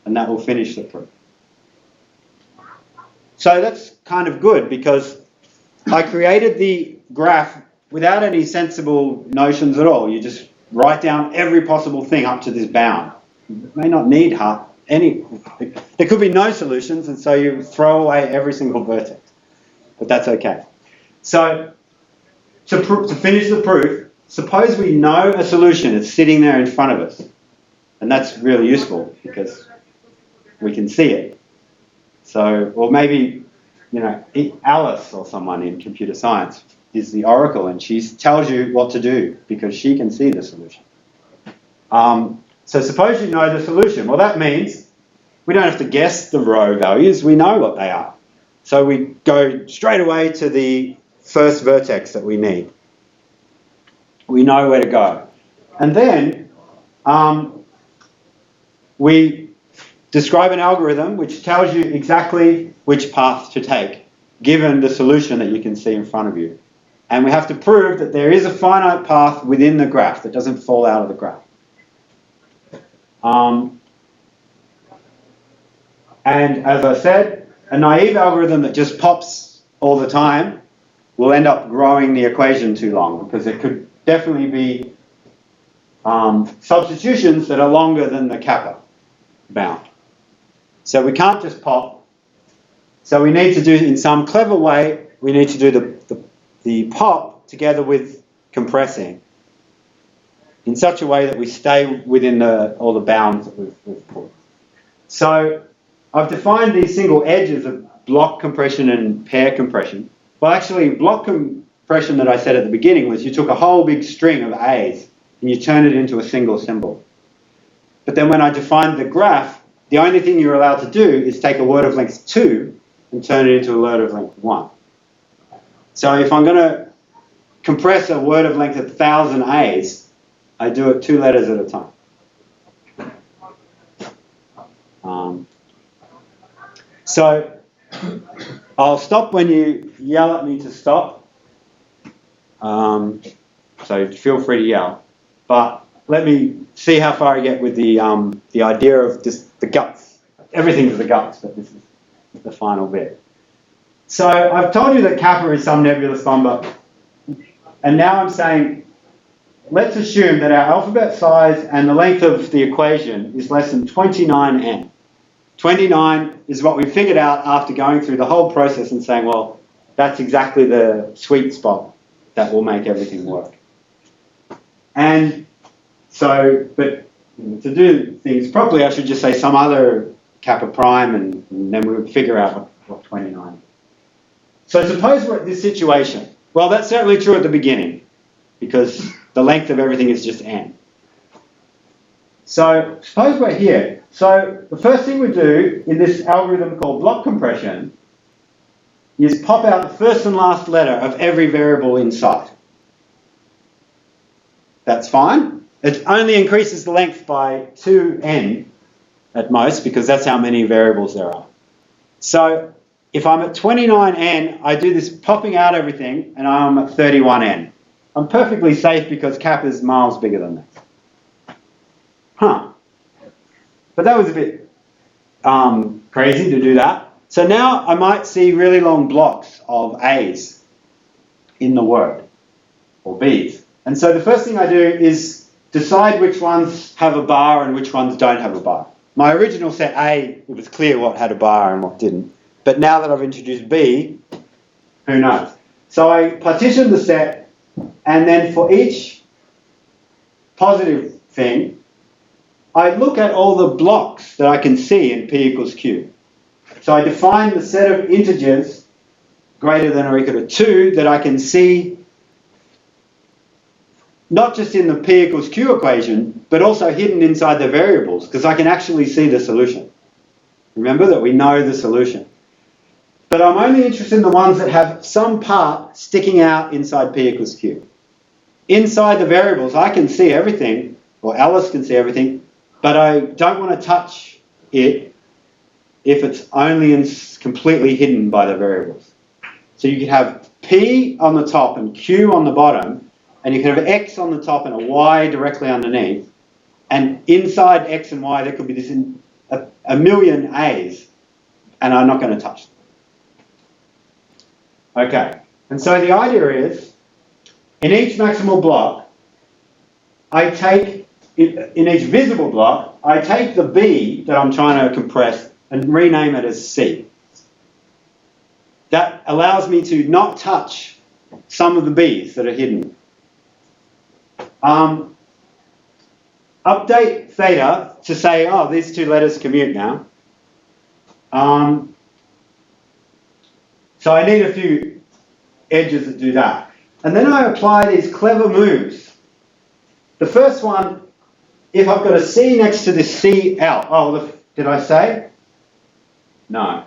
And that will finish the proof. So that's kind of good because I created the graph without any sensible notions at all. You just write down every possible thing up to this bound. You may not need any. There could be no solutions, and so you throw away every single vertex. But that's okay. So to finish the proof, suppose we know a solution. It's sitting there in front of us. And that's really useful because we can see it. So, or maybe, Alice or someone in computer science is the oracle and she tells you what to do because she can see the solution. So suppose you know the solution. Well, that means we don't have to guess the row values. We know what they are. So we go straight away to the first vertex that we need. We know where to go. And then we describe an algorithm which tells you exactly which path to take, given the solution that you can see in front of you. And we have to prove that there is a finite path within the graph that doesn't fall out of the graph. And as I said, a naive algorithm that just pops all the time will end up growing the equation too long because it could definitely be substitutions that are longer than the kappa bound. So we can't just pop. So we need to do, in some clever way, we need to do the pop together with compressing in such a way that we stay within all the bounds that we've put. So I've defined these single edges of block compression and pair compression. Well, actually, block compression that I said at the beginning was you took a whole big string of A's and you turned it into a single symbol. But then when I defined the graph, the only thing you're allowed to do is take a word of length 2 and turn it into a word of length 1. So if I'm going to compress a word of length 1,000 A's, I do it 2 letters at a time. So I'll stop when you yell at me to stop. So feel free to yell. But let me see how far I get with the idea of just the guts. Everything's the guts, but this is the final bit. So I've told you that kappa is some nebulous number. And now I'm saying, let's assume that our alphabet size and the length of the equation is less than 29n. 29 is what we figured out after going through the whole process and saying, well, that's exactly the sweet spot that will make everything work. And so, but to do things properly, I should just say some other kappa prime and then we would figure out what 29 is. So suppose we're at this situation. Well, that's certainly true at the beginning because the length of everything is just n. So suppose we're here. So the first thing we do in this algorithm called block compression is pop out the first and last letter of every variable in sight. That's fine. It only increases the length by 2n at most, because that's how many variables there are. So if I'm at 29n, I do this popping out everything, and I'm at 31n. I'm perfectly safe because cap is miles bigger than that. Huh. But that was a bit crazy to do that. So now I might see really long blocks of A's in the word, or B's. And so the first thing I do is decide which ones have a bar and which ones don't have a bar. My original set A, it was clear what had a bar and what didn't. But now that I've introduced B, who knows? So I partition the set, and then for each positive thing, I look at all the blocks that I can see in P equals Q. So I define the set of integers greater than or equal to 2 that I can see not just in the P equals Q equation, but also hidden inside the variables, because I can actually see the solution. Remember that we know the solution. But I'm only interested in the ones that have some part sticking out inside P equals Q. Inside the variables, I can see everything, or Alice can see everything, but I don't want to touch it if it's only completely hidden by the variables. So you could have P on the top and Q on the bottom, and you can have X on the top and a Y directly underneath, and inside X and Y there could be this a million A's, and I'm not going to touch them. Okay, and so the idea is, in each maximal block, I take, in each visible block, I take the B that I'm trying to compress and rename it as C. That allows me to not touch some of the B's that are hidden. Update theta to say, oh, these two letters commute now. So I need a few edges that do that. And then I apply these clever moves. The first one, if I've got a C next to this CL, oh, did I say? No.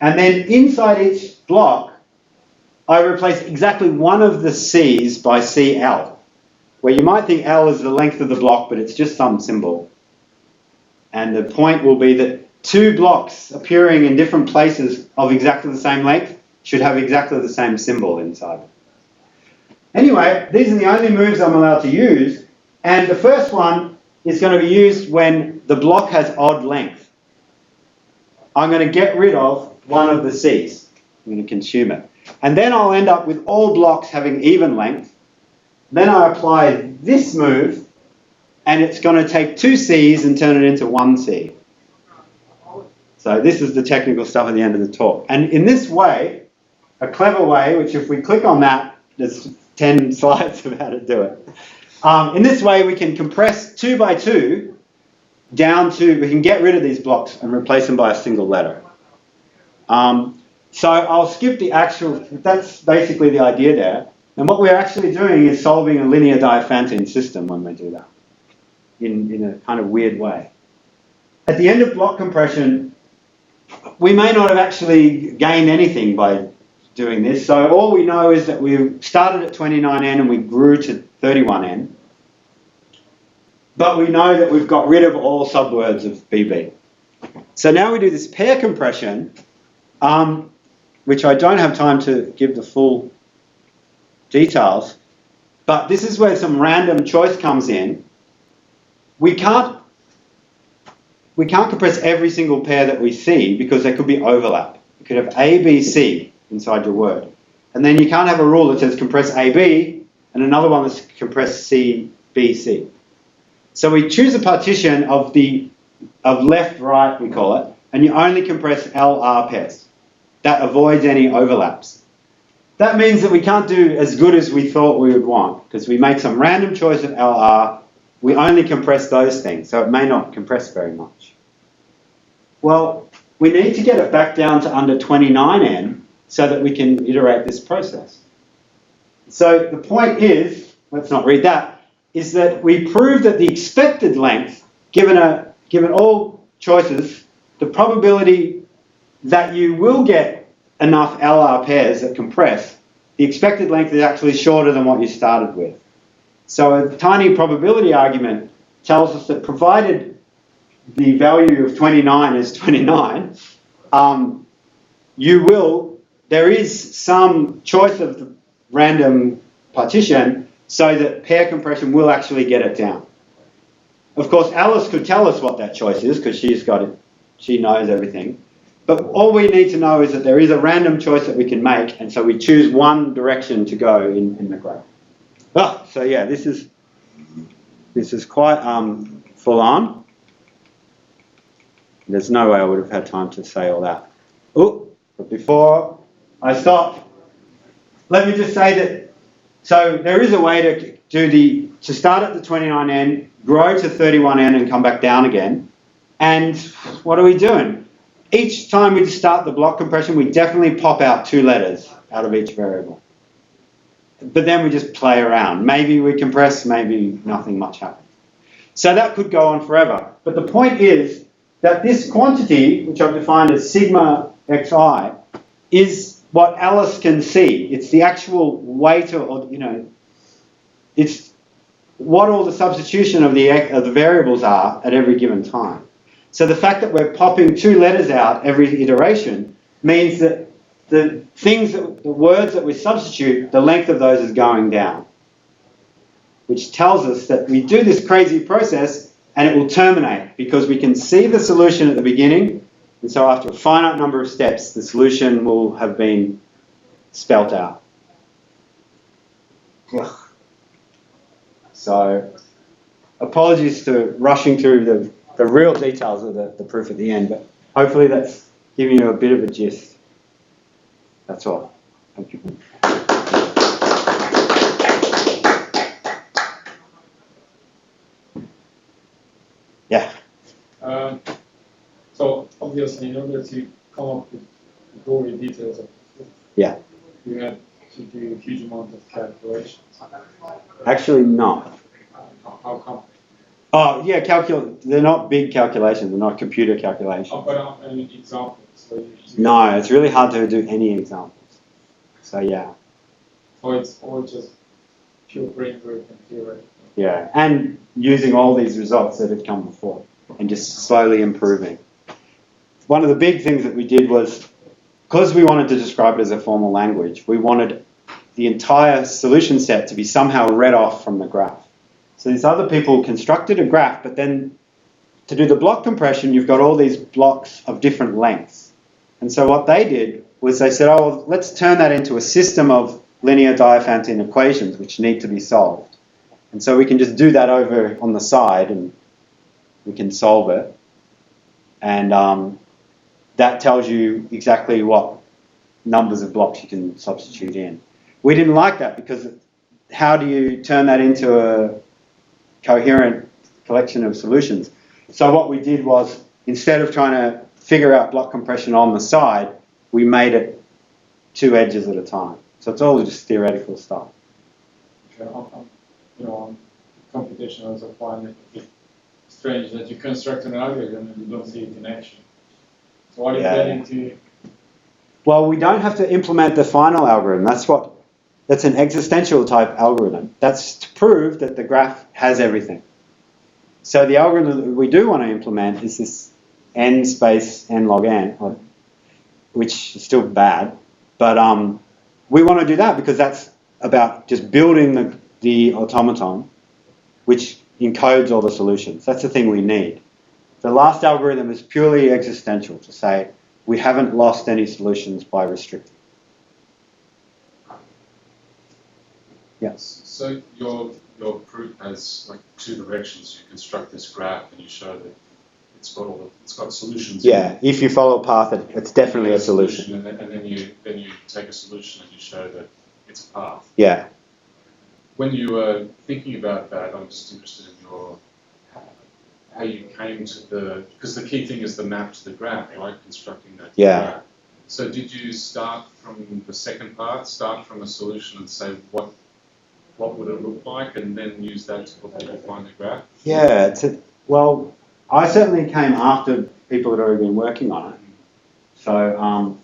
And then inside each block, I replace exactly one of the C's by CL, where you might think L is the length of the block, but it's just some symbol. And the point will be that two blocks appearing in different places of exactly the same length should have exactly the same symbol inside. Anyway, these are the only moves I'm allowed to use, and the first one is going to be used when the block has odd length. I'm going to get rid of one of the C's. I'm going to consume it. And then I'll end up with all blocks having even length. Then I apply this move, and it's going to take two C's and turn it into one C. So this is the technical stuff at the end of the talk. And in this way, a clever way, which if we click on that, there's 10 slides of how to do it. In this way, we can compress 2 by 2 down to, we can get rid of these blocks and replace them by a single letter. So I'll skip the actual, that's basically the idea there. And what we're actually doing is solving a linear Diophantine system when we do that, in a kind of weird way. At the end of block compression, we may not have actually gained anything by doing this. So all we know is that we started at 29n and we grew to 31n. But we know that we've got rid of all subwords of BB. So now we do this pair compression, which I don't have time to give the full details, but this is where some random choice comes in. We can't compress every single pair that we see because there could be overlap. You could have A, B, C inside your word. And then you can't have a rule that says compress A, B, and another one that's compress C, B, C. So we choose a partition of left, right, we call it, and you only compress LR pairs. That avoids any overlaps. That means that we can't do as good as we thought we would want, because we make some random choice of LR, we only compress those things, so it may not compress very much. Well, we need to get it back down to under 29n so that we can iterate this process. So the point is, let's not read that, is that we prove that the expected length, given all choices, the probability that you will get enough LR pairs that compress, the expected length is actually shorter than what you started with. So a tiny probability argument tells us that provided the value of 29 is 29, there is some choice of the random partition so that pair compression will actually get it down. Of course, Alice could tell us what that choice is because she's got it, she knows everything. But all we need to know is that there is a random choice that we can make, and so we choose one direction to go in the graph. So yeah, this is quite full on. There's no way I would have had time to say all that. But before I stop, let me just say that, so there is a way to start at the 29n, grow to 31n and come back down again. And what are we doing? Each time we start the block compression, we definitely pop out 2 letters out of each variable. But then we just play around. Maybe we compress, maybe nothing much happens. So that could go on forever. But the point is that this quantity, which I've defined as sigma xi, is what Alice can see. It's the actual weight of, it's what all the substitution of the variables are at every given time. So the fact that we're popping 2 letters out every iteration means that the words that we substitute, the length of those is going down, which tells us that we do this crazy process and it will terminate because we can see the solution at the beginning, and so after a finite number of steps, the solution will have been spelt out. Ugh. So, apologies to rushing through the real details of the proof at the end, but hopefully that's giving you a bit of a gist. That's all. Thank you. Yeah. So obviously, in order to come up with gory details of it, you had to do a huge amount of calculations. Actually, not. How come? Oh, yeah, they're not big calculations. They're not computer calculations. But an example. So no, it's really hard to do any examples. So, yeah. So it's all just pure brain work and theoretical. Yeah, and using all these results that had come before and just slowly improving. One of the big things that we did was, because we wanted to describe it as a formal language, we wanted the entire solution set to be somehow read off from the graph. So these other people constructed a graph, but then to do the block compression, you've got all these blocks of different lengths. And so what they did was they said, oh, well, let's turn that into a system of linear Diophantine equations which need to be solved. And so we can just do that over on the side and we can solve it. And that tells you exactly what numbers of blocks you can substitute in. We didn't like that because how do you turn that into a coherent collection of solutions? So what we did was, instead of trying to figure out block compression on the side, we made it 2 edges at a time. So it's all just theoretical stuff. Okay, on computation, I also find it a bit strange that you construct an algorithm and you don't see it in action. So what are you getting to? Well, we don't have to implement the final algorithm. That's an existential type algorithm. That's to prove that the graph has everything. So the algorithm that we do want to implement is this n space n log n, which is still bad, but we want to do that because that's about just building the automaton, which encodes all the solutions. That's the thing we need. The last algorithm is purely existential, to say we haven't lost any solutions by restricting. Yes. So your proof has like 2 directions. You construct this graph and you show that it's got solutions. Yeah, if you follow a path, it's definitely a solution. And then you take a solution and you show that it's a path. Yeah. When you were thinking about that, I'm just interested in how you came to because the key thing is the map to the graph, right? Constructing that graph. So did you start from the second part, start from a solution and say what would it look like, and then use that to define the graph? Yeah, well, I certainly came after people that had already been working on it. So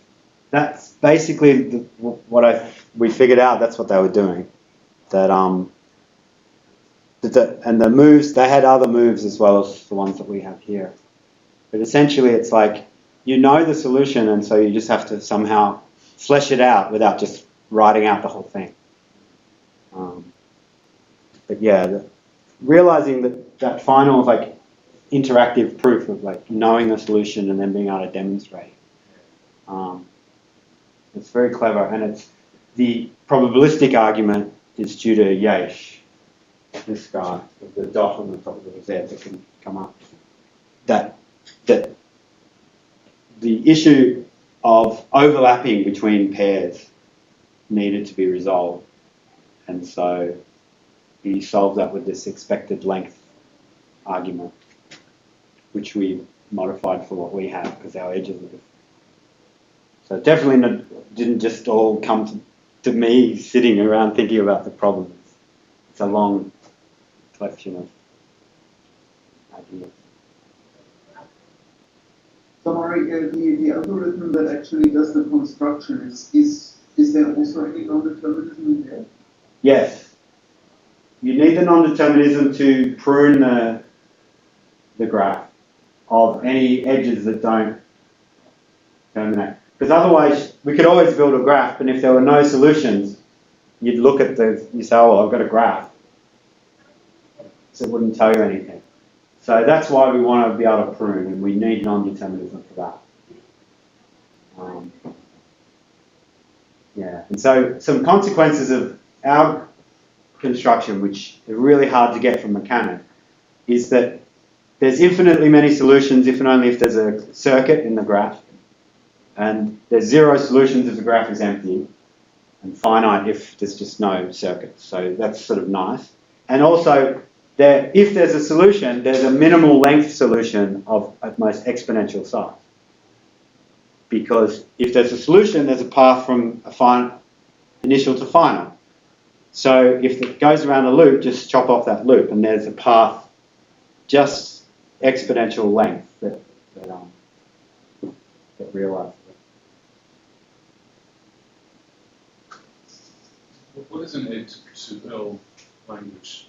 that's basically what we figured out. That's what they were doing. That and the moves, they had other moves as well as the ones that we have here. But essentially it's like, you know the solution, and so you just have to somehow flesh it out without just writing out the whole thing. But yeah, realizing that final like interactive proof of like knowing the solution and then being able to demonstrate. It's very clever, and it's the probabilistic argument is due to Yesh, this guy with the dot on the top of the Z that can come up. That the issue of overlapping between pairs needed to be resolved, and so he solved that with this expected length argument, which we modified for what we have because our edges are different. So it definitely didn't just all come to me sitting around thinking about the problems. It's a long collection of ideas. So Mari, the algorithm that actually does the construction, is there also any non-determinism in there? Yes. You need the non-determinism to prune the graph of any edges that don't terminate. Because otherwise, we could always build a graph, and if there were no solutions, you'd look at you say, oh, I've got a graph. So it wouldn't tell you anything. So that's why we want to be able to prune, and we need non-determinism for that. Yeah, and so some consequences of our construction, which are really hard to get from Buchanan, is that there's infinitely many solutions if and only if there's a circuit in the graph, and there's zero solutions if the graph is empty, and finite if there's just no circuits. So that's sort of nice. And also, if there's a solution, there's a minimal length solution of at most exponential size. Because if there's a solution, there's a path from a initial to final. So if it goes around a loop, just chop off that loop, and there's a path just exponential length that realizes it. What is an ed2l language?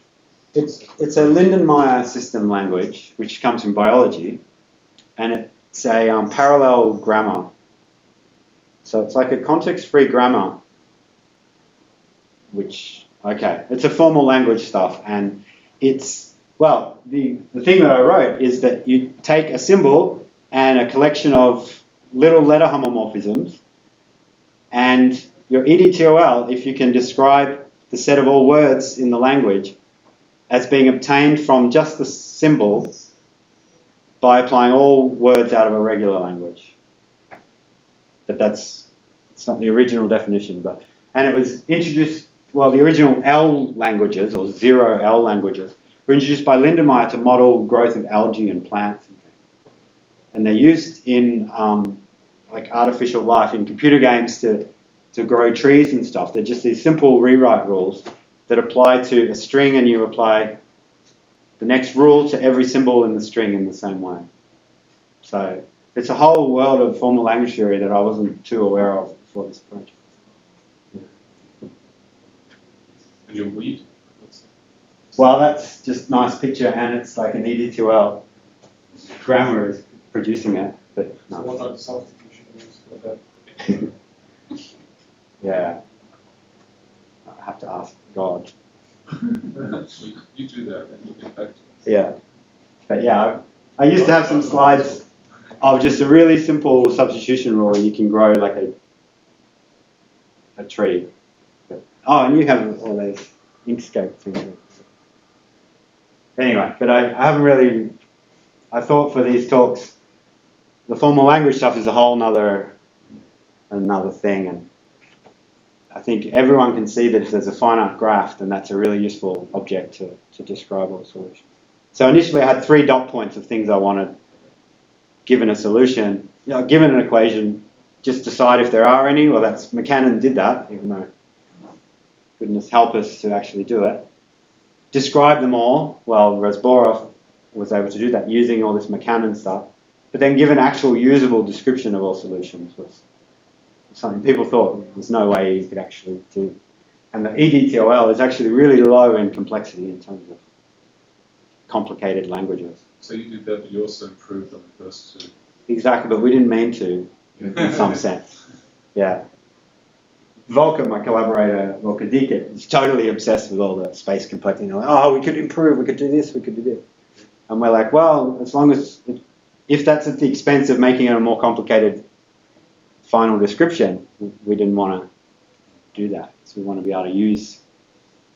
It's a Lindenmayer system language, which comes from biology, and it's a parallel grammar. So it's like a context-free grammar, which, okay, it's a formal language stuff, and it's, well, the thing that I wrote is that you take a symbol and a collection of little letter homomorphisms, and your EDTOL, if you can describe the set of all words in the language as being obtained from just the symbol by applying all words out of a regular language. But it's not the original definition, and it was introduced, well, the original L languages, or 0L languages, were introduced by Lindenmayer to model growth of algae and plants and things. And they're used in like artificial life, in computer games to grow trees and stuff. They're just these simple rewrite rules that apply to a string, and you apply the next rule to every symbol in the string in the same way. So it's a whole world of formal language theory that I wasn't too aware of before this project. And your weed? Well, that's just a nice picture, and it's like an ED2L grammar is producing it. But no. So what are the substitutions for that? Yeah. I have to ask God. You do that and you get back to us. Yeah. But yeah, I used to have some slides of just a really simple substitution rule. You can grow like a tree. But, and you have all those Inkscape things. Anyway, but I haven't really, I thought for these talks, the formal language stuff is a whole another thing, and I think everyone can see that if there's a finite graph, then that's a really useful object to describe all solutions. So initially I had 3 dot points of things I wanted given a solution. Given an equation, just decide if there are any. Well, Buchanan did that, even though goodness help us to actually do it. Describe them all. Well, Razborov was able to do that using all this Buchanan stuff. But then give an actual usable description of all solutions was something people thought there's no way you could actually do. And the EDTOL is actually really low in complexity in terms of complicated languages. So you did that, but you also improved on the first two. Exactly, but we didn't mean to, in some sense. Yeah. Volker, my collaborator, Volker Diekert, is totally obsessed with all the space complexity. Like, oh, we could improve, we could do this, we could do this. And we're like, well, as long as, if that's at the expense of making it a more complicated final description, we didn't want to do that. So we want to be able to use,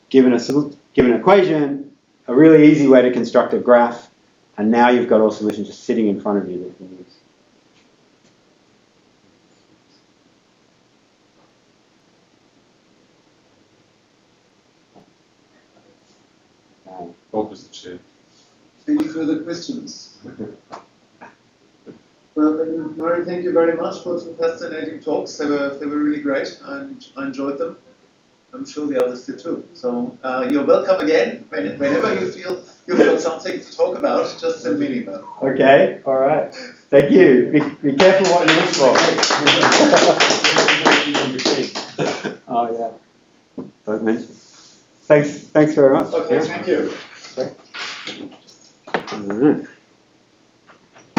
given an equation, a really easy way to construct a graph, and now you've got all solutions just sitting in front of you that you can use. Bob was the chair. Any further questions? Well, then, Murray, thank you very much for some fascinating talks. They were really great, and I enjoyed them. I'm sure the others did too. So you're welcome again. Whenever you feel you've got something to talk about, just send me an email. Okay, all right. Thank you. Be careful what you look for. Oh yeah. Don't mention. Thanks very much. Okay, thank you. Mm-hmm.